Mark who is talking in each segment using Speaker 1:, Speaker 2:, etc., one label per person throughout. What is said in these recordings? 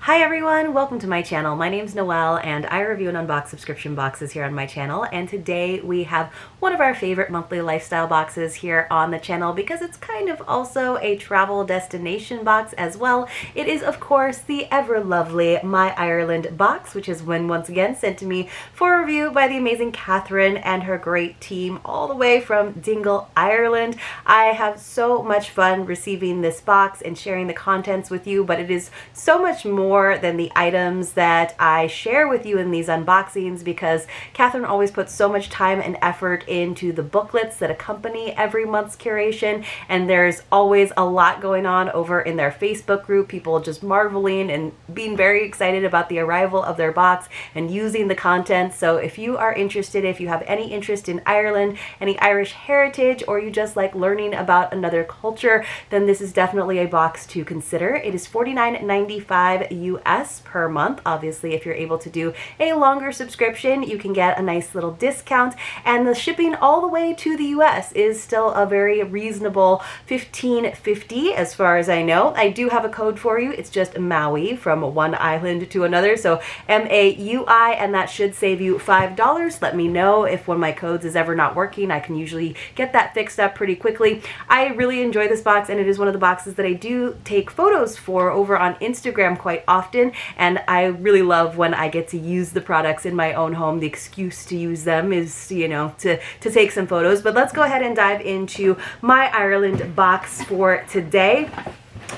Speaker 1: Hi everyone, welcome to my channel. My name's Noelle and I review and unbox subscription boxes here on my channel, and today we have one of our favorite monthly lifestyle boxes here on the channel because it's kind of also a travel destination box as well. It is of course the ever lovely My Ireland box, which has been once again sent to me for review by the amazing Catherine and her great team all the way from Dingle, Ireland. I have so much fun receiving this box and sharing the contents with you, but it is so much more than the items that I share with you in these unboxings because Catherine always puts so much time and effort into the booklets that accompany every month's curation, and there's always a lot going on over in their Facebook group, people just marveling and being very excited about the arrival of their box and using the content. So if you are interested, if you have any interest in Ireland, any Irish heritage, or you just like learning about another culture, then this is definitely a box to consider. It is $49.95 US per month. Obviously, if you're able to do a longer subscription, you can get a nice little discount, and the shipping all the way to the US is still a very reasonable $15.50 as far as I know. I do have a code for you. It's just Maui from one island to another, so MAUI, and that should save you $5. Let me know if one of my codes is ever not working. I can usually get that fixed up pretty quickly. I really enjoy this box, and it is one of the boxes that I do take photos for over on Instagram quite often, and I really love when I get to use the products in my own home. The excuse to use them is, you know, to take some photos. But let's go ahead and dive into my Ireland box for today.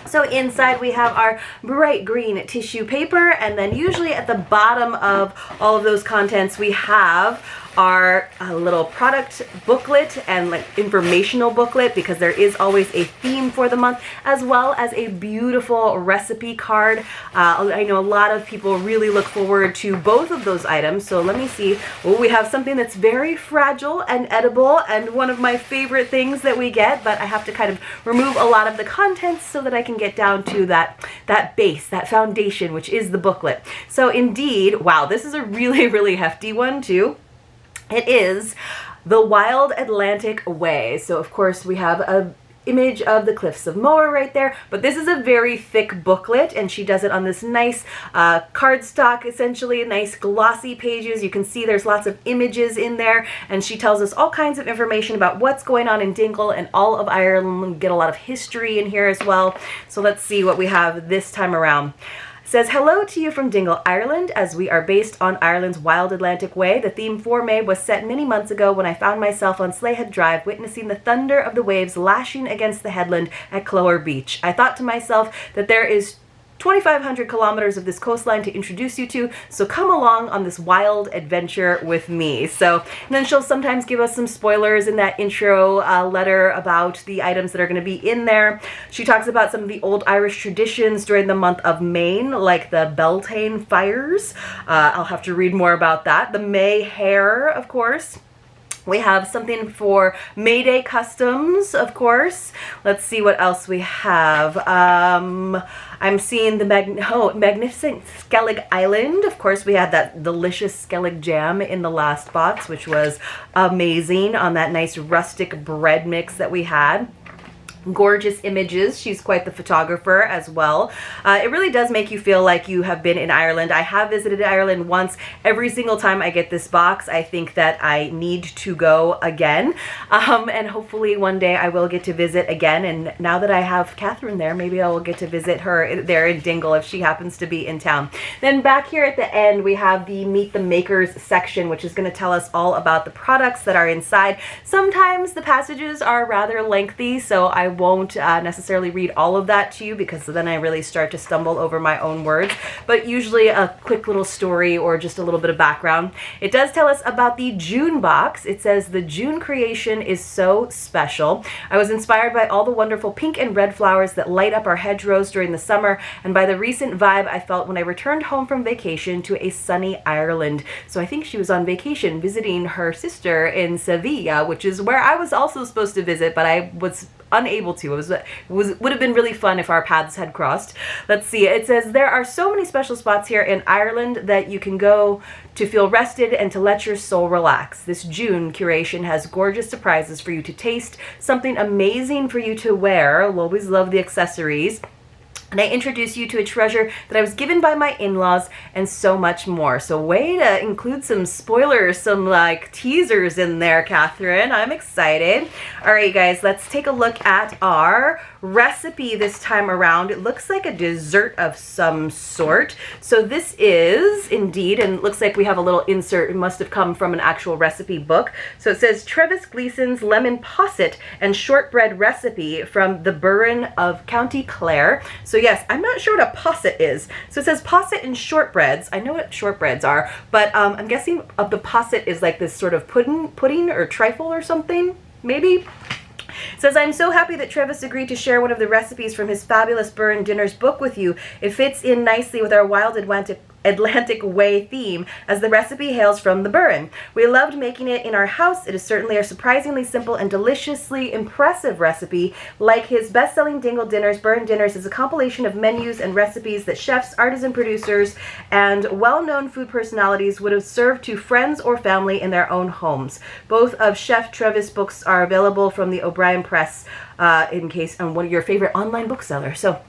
Speaker 1: So inside we have our bright green tissue paper, and then usually at the bottom of all of those contents we have our little product booklet and like informational booklet, because there is always a theme for the month, as well as a beautiful recipe card. I know a lot of people really look forward to both of those items. So let me see. Oh, we have something that's very fragile and edible, and one of my favorite things that we get, but I have to kind of remove a lot of the contents so that I can get down to that base, that foundation, which is the booklet. So indeed, wow, this is a really hefty one too. It is the Wild Atlantic Way. So of course we have a image of the cliffs of Moher right there, but this is a very thick booklet, and she does it on this nice cardstock, essentially nice glossy pages. You can see there's lots of images in there, and she tells us all kinds of information about what's going on in Dingle and all of Ireland. We get a lot of history in here as well. So let's see what we have this time around. Says, hello to you from Dingle, Ireland, as we are based on Ireland's Wild Atlantic Way. The theme for May was set many months ago when I found myself on Slayhead Drive witnessing the thunder of the waves lashing against the headland at Cloher Beach. I thought to myself that there is 2,500 kilometers of this coastline to introduce you to, so come along on this wild adventure with me. So, and then she'll sometimes give us some spoilers in that intro letter about the items that are going to be in there. She talks about some of the old Irish traditions during the month of May, like the Beltane fires. I'll have to read more about that. The May hare, of course. We have something for May Day customs, of course. Let's see what else we have. I'm seeing the magnificent Skellig Island. Of course, we had that delicious Skellig jam in the last box, which was amazing on that nice rustic bread mix that we had. Gorgeous images. She's quite the photographer as well. It really does make you feel like you have been in Ireland. I have visited Ireland once. Every single time I get this box, I think that I need to go again. And hopefully one day I will get to visit again. And now that I have Catherine there, maybe I will get to visit her there in Dingle if she happens to be in town. Then back here at the end, we have the Meet the Makers section, which is going to tell us all about the products that are inside. Sometimes the passages are rather lengthy, so I won't necessarily read all of that to you because then I really start to stumble over my own words, but usually a quick little story or just a little bit of background. It does tell us about the June box. It says the June creation is so special. I was inspired by all the wonderful pink and red flowers that light up our hedgerows during the summer, and by the recent vibe I felt when I returned home from vacation to a sunny Ireland. So I think she was on vacation visiting her sister in Sevilla, which is where I was also supposed to visit, but I was unable to. Would have been really fun if our paths had crossed. Let's see. It says there are so many special spots here in Ireland that you can go to feel rested and to let your soul relax. This June curation has gorgeous surprises for you to taste, something amazing for you to wear. We'll always love the accessories. and I introduce you to a treasure that I was given by my in-laws, and so much more. So way to include some spoilers, some like teasers in there, Catherine. I'm excited. All right, guys, let's take a look at our recipe this time around. It looks like a dessert of some sort. So this is indeed, and it looks like we have a little insert. It must have come from an actual recipe book. So it says Travis Gleason's lemon posset and shortbread recipe from the Burren of County Clare. So yes, I'm not sure what a posset is. So it says posset and shortbreads. I know what shortbreads are, but I'm guessing the posset is like this sort of pudding or trifle or something, maybe. It says, I'm so happy that Travis agreed to share one of the recipes from his fabulous Burren Dinners book with you. It fits in nicely with our Wild Atlantic Way theme, as the recipe hails from the Burren. We loved making it in our house. It is certainly a surprisingly simple and deliciously impressive recipe. Like his best-selling Dingle Dinners, Burren Dinners is a compilation of menus and recipes that chefs, artisan producers, and well-known food personalities would have served to friends or family in their own homes. Both of Chef Travis' books are available from the O'Brien Press, in case on one of your favorite online booksellers. So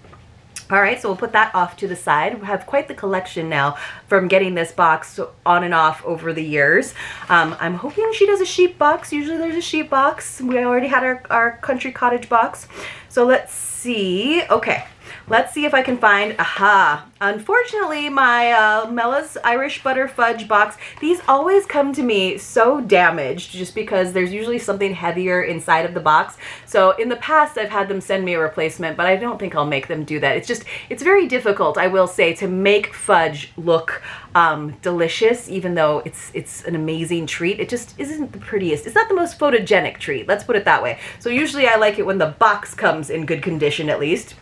Speaker 1: all right, so we'll put that off to the side. We have quite the collection now from getting this box on and off over the years. I'm hoping she does a sheep box. Usually there's a sheep box. We already had our country cottage box. So let's see. Okay, let's see if I can find, aha. Unfortunately, my Mella's Irish Butter Fudge box, these always come to me so damaged just because there's usually something heavier inside of the box. So in the past, I've had them send me a replacement, but I don't think I'll make them do that. It's very difficult, I will say, to make fudge look delicious, even though it's an amazing treat. It just isn't the prettiest. It's not the most photogenic treat, let's put it that way. So usually I like it when the box comes in good condition, at least.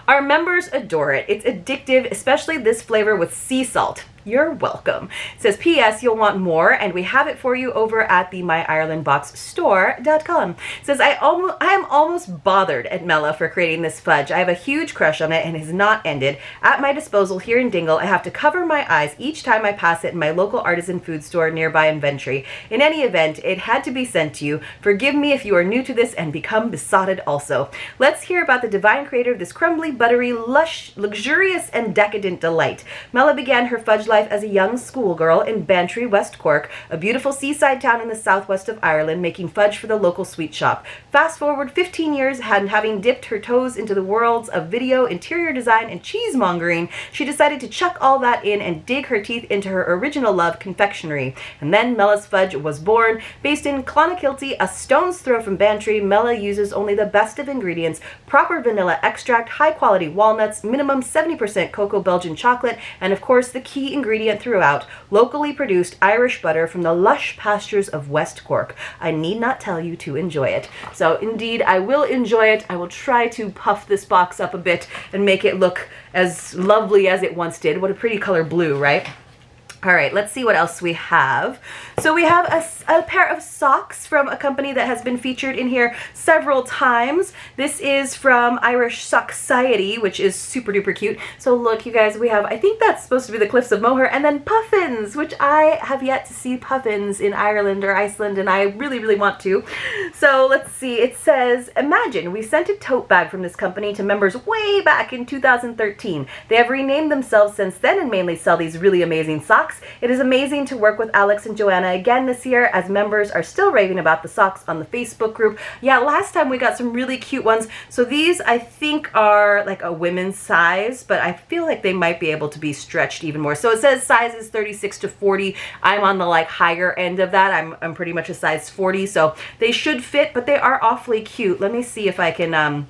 Speaker 1: Our members adore it. It's addictive, especially this flavor with sea salt. You're welcome. It says, P.S. You'll want more, and we have it for you over at the myirelandboxstore.com. It says, I am almost bothered at Mella for creating this fudge. I have a huge crush on it and has not ended. At my disposal here in Dingle, I have to cover my eyes each time I pass it in my local artisan food store nearby in Ventry. In any event, it had to be sent to you. Forgive me if you are new to this and become besotted also. Let's hear about the divine creator of this crumbly, buttery, lush, luxurious, and decadent delight. Mella began her fudge life as a young schoolgirl in Bantry, West Cork, a beautiful seaside town in the southwest of Ireland, making fudge for the local sweet shop. Fast forward 15 years, and having dipped her toes into the worlds of video, interior design, and cheesemongering, she decided to chuck all that in and dig her teeth into her original love, confectionery. And then Mella's Fudge was born. Based in Clonakilty, a stone's throw from Bantry, Mella uses only the best of ingredients, proper vanilla extract, high-quality walnuts, minimum 70% cocoa Belgian chocolate, and of course the key ingredient throughout, locally produced Irish butter from the lush pastures of West Cork. I need not tell you to enjoy it. So indeed, I will enjoy it. I will try to puff this box up a bit and make it look as lovely as it once did. What a pretty color blue, right? All right, let's see what else we have. So we have a pair of socks from a company that has been featured in here several times. This is from Irish Society, which is super duper cute. So look, you guys, we have, I think that's supposed to be the Cliffs of Moher, and then puffins, which I have yet to see puffins in Ireland or Iceland, and I really, really want to. So let's see, it says, imagine we sent a tote bag from this company to members way back in 2013. They have renamed themselves since then and mainly sell these really amazing socks. It is amazing to work with Alex and Joanna again this year, as members are still raving about the socks on the Facebook group. Yeah, last time we got some really cute ones. So these I think are like a women's size, but I feel like they might be able to be stretched even more. So it says sizes 36 to 40. I'm on the like higher end of that. I'm pretty much a size 40, so they should fit, but they are awfully cute. Let me see if I can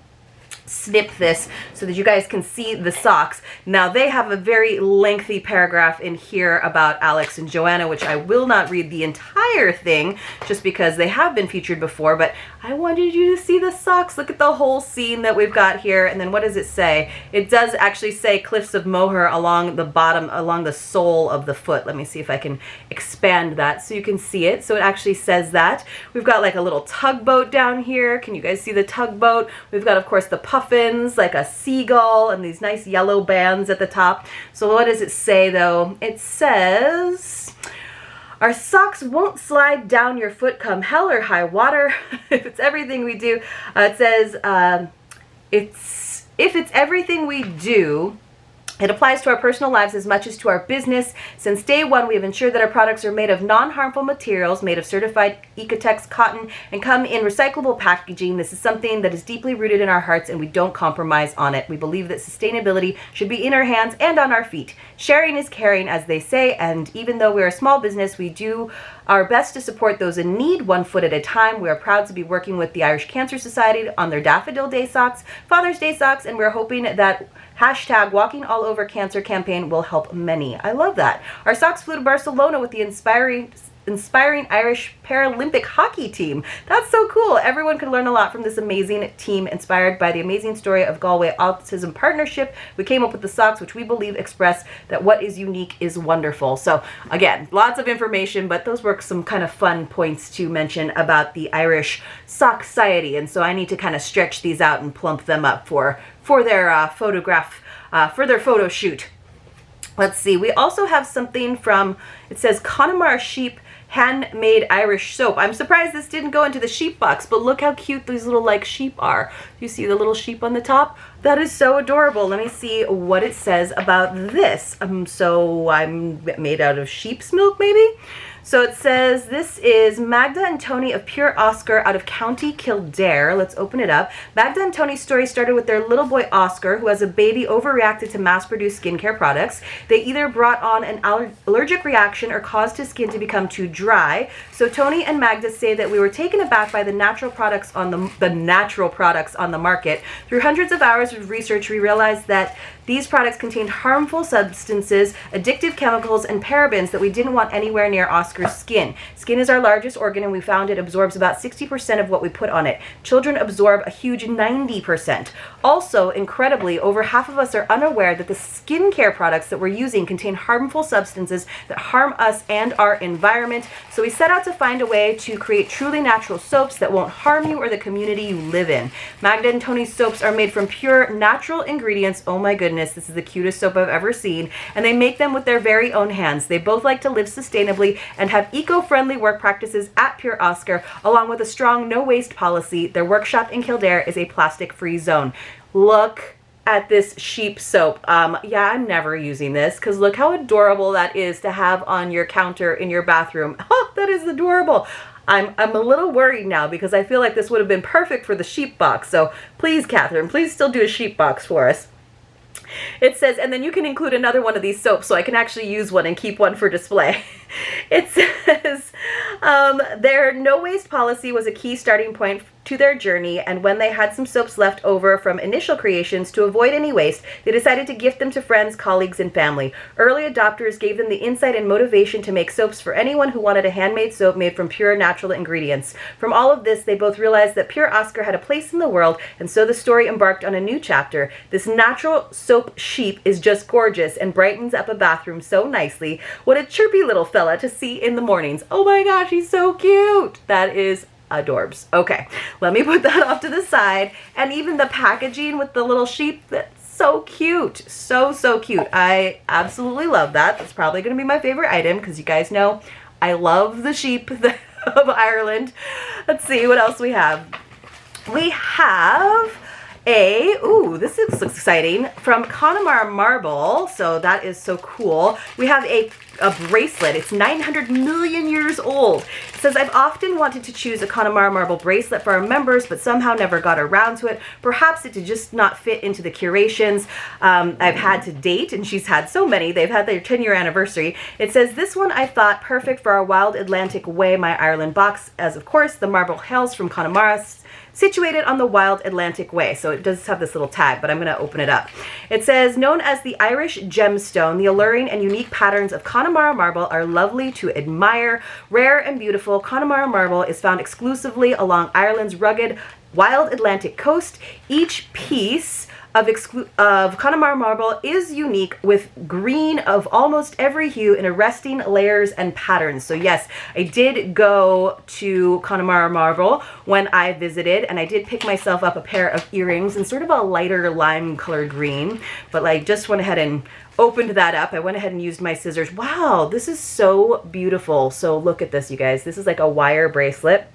Speaker 1: snip this so that you guys can see the socks. Now they have a very lengthy paragraph in here about Alex and Joanna, which I will not read the entire thing just because they have been featured before, but I wanted you to see the socks. Look at the whole scene that we've got here. And then what does it say? It does actually say Cliffs of Moher along the bottom, along the sole of the foot. Let me see if I can expand that so you can see it. So it actually says that. We've got like a little tugboat down here. Can you guys see the tugboat? We've got, of course, the puffins, like a seagull, and these nice yellow bands at the top. So what does it say, though? It says, our socks won't slide down your foot come hell or high water. If it's everything we do. It says, if it's everything we do, it applies to our personal lives as much as to our business. Since day one, we have ensured that our products are made of non-harmful materials, made of certified Ecotex cotton, and come in recyclable packaging. This is something that is deeply rooted in our hearts, and we don't compromise on it. We believe that sustainability should be in our hands and on our feet. Sharing is caring, as they say, and even though we're a small business, we do our best to support those in need, one foot at a time. We are proud to be working with the Irish Cancer Society on their Daffodil Day socks, Father's Day socks, and we're hoping that hashtag Walking All Over Cancer campaign will help many. I love that. Our socks flew to Barcelona with the inspiring Irish Paralympic hockey team. That's so cool. Everyone could learn a lot from this amazing team. Inspired by the amazing story of Galway Autism Partnership, we came up with the socks, which we believe express that what is unique is wonderful. So again, lots of information, but those were some kind of fun points to mention about the Irish Sock Society. And so I need to kind of stretch these out and plump them up for their for their photo shoot. Let's see. We also have something from, it says Connemara Sheep Handmade Irish Soap. I'm surprised this didn't go into the sheep box, but look how cute these little like sheep are. You see the little sheep on the top? That is so adorable. Let me see what it says about this. So I'm made out of sheep's milk, maybe? So it says, this is Magda and Tony of Pure Oscar out of County Kildare. Let's open it up. Magda and Tony's story started with their little boy Oscar, who as a baby overreacted to mass-produced skincare products. They either brought on an allergic reaction or caused his skin to become too dry. So Tony and Magda say that we were taken aback by the natural products on the market. Through hundreds of hours of research, we realized that these products contained harmful substances, addictive chemicals, and parabens that we didn't want anywhere near Oscar's skin. Skin is our largest organ, and we found it absorbs about 60% of what we put on it. Children absorb a huge 90%. Also, incredibly, over half of us are unaware that the skincare products that we're using contain harmful substances that harm us and our environment. So we set out to find a way to create truly natural soaps that won't harm you or the community you live in. Magda and Tony's soaps are made from pure natural ingredients. Oh my goodness. This is the cutest soap I've ever seen, and they make them with their very own hands. They both like to live sustainably and have eco-friendly work practices at Pure Oscar, along with a strong no-waste policy. Their workshop in Kildare is a plastic-free zone. Look at this sheep soap. Yeah, I'm never using this because look how adorable that is to have on your counter in your bathroom. Oh, that is adorable. I'm a little worried now because I feel like this would have been perfect for the sheep box. So please, Catherine, please still do a sheep box for us. It says, and then you can include another one of these soaps so I can actually use one and keep one for display. It says, their no-waste policy was a key starting point to their journey, and when they had some soaps left over from initial creations, to avoid any waste, they decided to gift them to friends, colleagues, and family. Early adopters gave them the insight and motivation to make soaps for anyone who wanted a handmade soap made from pure natural ingredients. From all of this, they both realized that Pure Oscar had a place in the world, and so the story embarked on a new chapter. This natural soap sheep is just gorgeous and brightens up a bathroom so nicely. What a chirpy little fella to see in the mornings. Oh my gosh, he's so cute. That is adorbs. Okay, let me put that off to the side. And even the packaging with the little sheep, that's so cute. So cute. I absolutely love that. That's probably going to be my favorite item because you guys know I love the sheep of Ireland. Let's see what else we have. We have this is exciting, from Connemara Marble. So that is so cool. We have a bracelet. It's 900 million years old. It says, I've often wanted to choose a Connemara Marble bracelet for our members, but somehow never got around to it. Perhaps it did just not fit into the curations I've had to date, and she's had so many. They've had their 10-year anniversary. It says, this one I thought perfect for our Wild Atlantic Way, my Ireland box, as of course the marble hails from Connemara, situated on the Wild Atlantic Way. So it does have this little tag, but I'm going to open it up. It says, known as the Irish gemstone, the alluring and unique patterns of Connemara marble are lovely to admire. Rare and beautiful, Connemara marble is found exclusively along Ireland's rugged Wild Atlantic coast. Each piece of Connemara marble is unique, with green of almost every hue in arresting layers and patterns. So yes, I did go to Connemara marble when I visited, and I did pick myself up a pair of earrings in sort of a lighter lime color green, but I just went ahead and opened that up. I went ahead and used my scissors. Wow, this is so beautiful. So look at this, you guys. This is like a wire bracelet.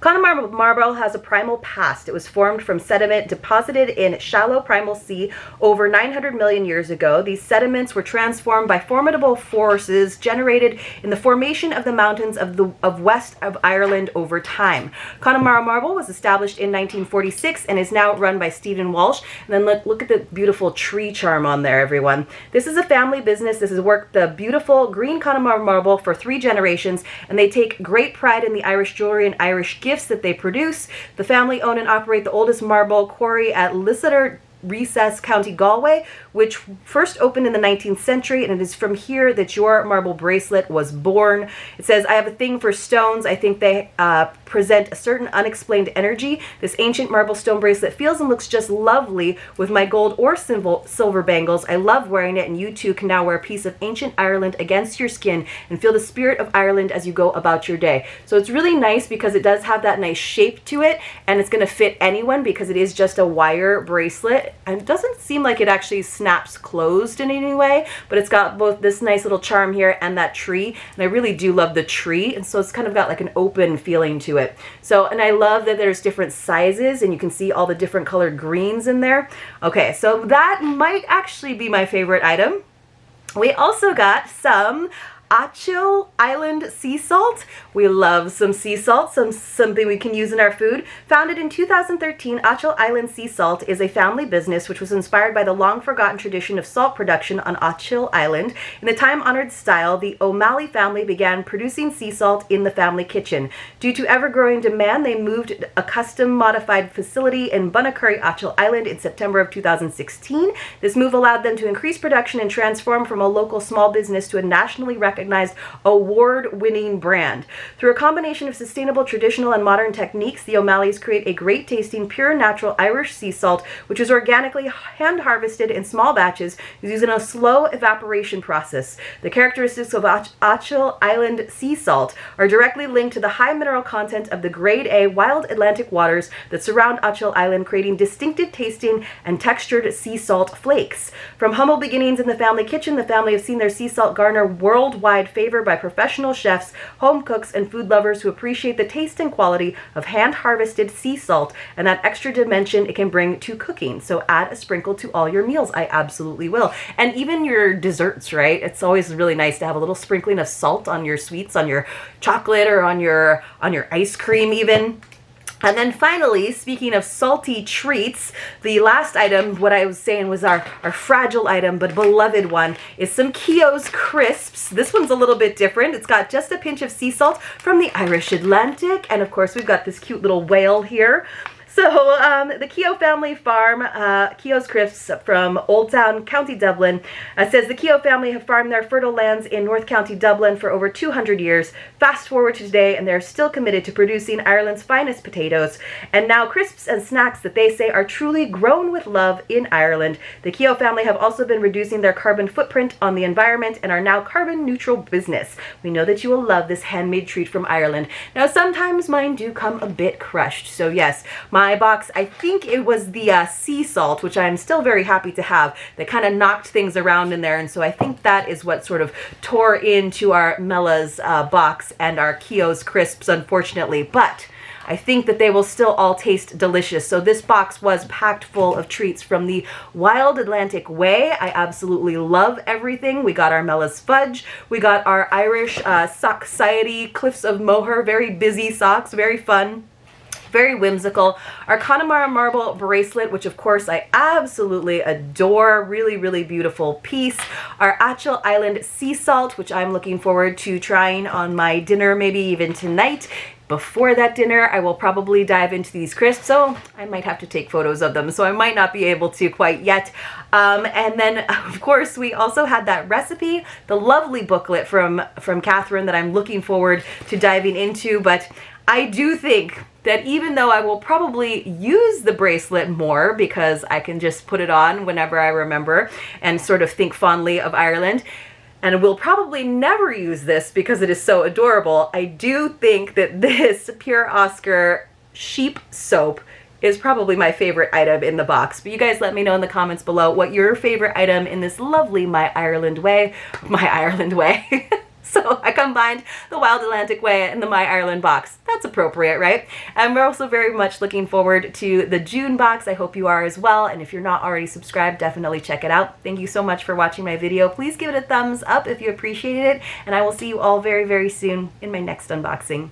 Speaker 1: Connemara marble has a primal past. It was formed from sediment deposited in shallow primal sea over 900 million years ago. These sediments were transformed by formidable forces generated in the formation of the mountains of west of Ireland over time. Connemara marble was established in 1946 and is now run by Stephen Walsh. And then look at the beautiful tree charm on there, everyone. This is a family business. This has worked the beautiful green Connemara marble for 3 generations, and they take great pride in the Irish jewelry and Irish gifts that they produce. The family own and operate the oldest marble quarry at Lisseter, Recess, County Galway, which first opened in the 19th century, and it is from here that your marble bracelet was born. It says, I have a thing for stones. I think they present a certain unexplained energy. This ancient marble stone bracelet feels and looks just lovely with my gold or silver bangles. I love wearing it, and you too can now wear a piece of ancient Ireland against your skin and feel the spirit of Ireland as you go about your day. So it's really nice because it does have that nice shape to it, and it's going to fit anyone because it is just a wire bracelet. And it doesn't seem like it actually snaps closed in any way, but it's got both this nice little charm here and that tree, and I really do love the tree, and so it's kind of got like an open feeling to it. So, and I love that there's different sizes, and you can see all the different colored greens in there. Okay, so that might actually be my favorite item. We also got some Achill Island sea salt. We love some sea salt, something we can use in our food. Founded in 2013, Achill Island Sea Salt is a family business which was inspired by the long-forgotten tradition of salt production on Achill Island. In the time-honored style, the O'Malley family began producing sea salt in the family kitchen. Due to ever-growing demand, they moved a custom-modified facility in Bunacurry, Achill Island in September of 2016. This move allowed them to increase production and transform from a local small business to a nationally recognized award-winning brand. Through a combination of sustainable, traditional, and modern techniques, the O'Malleys create a great-tasting, pure, natural Irish sea salt, which is organically hand-harvested in small batches using a slow evaporation process. The characteristics of Achill Island sea salt are directly linked to the high mineral content of the Grade A wild Atlantic waters that surround Achill Island, creating distinctive tasting and textured sea salt flakes. From humble beginnings in the family kitchen, the family have seen their sea salt garner worldwide favor by professional chefs, home cooks, and food lovers who appreciate the taste and quality of hand-harvested sea salt and that extra dimension it can bring to cooking. So add a sprinkle to all your meals. I absolutely will. And even your desserts, right? It's always really nice to have a little sprinkling of salt on your sweets, on your chocolate, or on your ice cream even. And then finally, speaking of salty treats, the last item, what I was saying was our fragile item, but beloved one, is some Keogh's crisps. This one's a little bit different. It's got just a pinch of sea salt from the Irish Atlantic. And of course, we've got this cute little whale here. So the Keogh family farm Keogh's crisps from Old Town, County Dublin. Says the Keogh family have farmed their fertile lands in North County Dublin for over 200 years. Fast forward to today, and they're still committed to producing Ireland's finest potatoes. And now crisps and snacks that they say are truly grown with love in Ireland. The Keogh family have also been reducing their carbon footprint on the environment and are now carbon neutral business. We know that you will love this handmade treat from Ireland. Now sometimes mine do come a bit crushed, so yes, my box, I think it was the sea salt, which I'm still very happy to have, that kind of knocked things around in there, and so I think that is what sort of tore into our Mella's box and our Keogh's crisps, unfortunately, but I think that they will still all taste delicious. So this box was packed full of treats from the Wild Atlantic Way. I absolutely love everything. We got our Mella's Fudge. We got our Irish Sock Society Cliffs of Moher, very busy socks, very fun. Very whimsical. Our Connemara marble bracelet, which of course I absolutely adore. Really, really beautiful piece. Our Achill Island sea salt, which I'm looking forward to trying on my dinner, maybe even tonight. Before that dinner, I will probably dive into these crisps, so I might have to take photos of them, so I might not be able to quite yet. And then, of course, we also had that recipe, the lovely booklet from Catherine that I'm looking forward to diving into, but I do think that even though I will probably use the bracelet more because I can just put it on whenever I remember and sort of think fondly of Ireland, and will probably never use this because it is so adorable, I do think that this Pure Oscar sheep soap is probably my favorite item in the box. But you guys let me know in the comments below what your favorite item in this lovely My Ireland Way So I combined the Wild Atlantic Way and the My Ireland box. That's appropriate, right? And we're also very much looking forward to the June box. I hope you are as well. And if you're not already subscribed, definitely check it out. Thank you so much for watching my video. Please give it a thumbs up if you appreciated it. And I will see you all very, very soon in my next unboxing.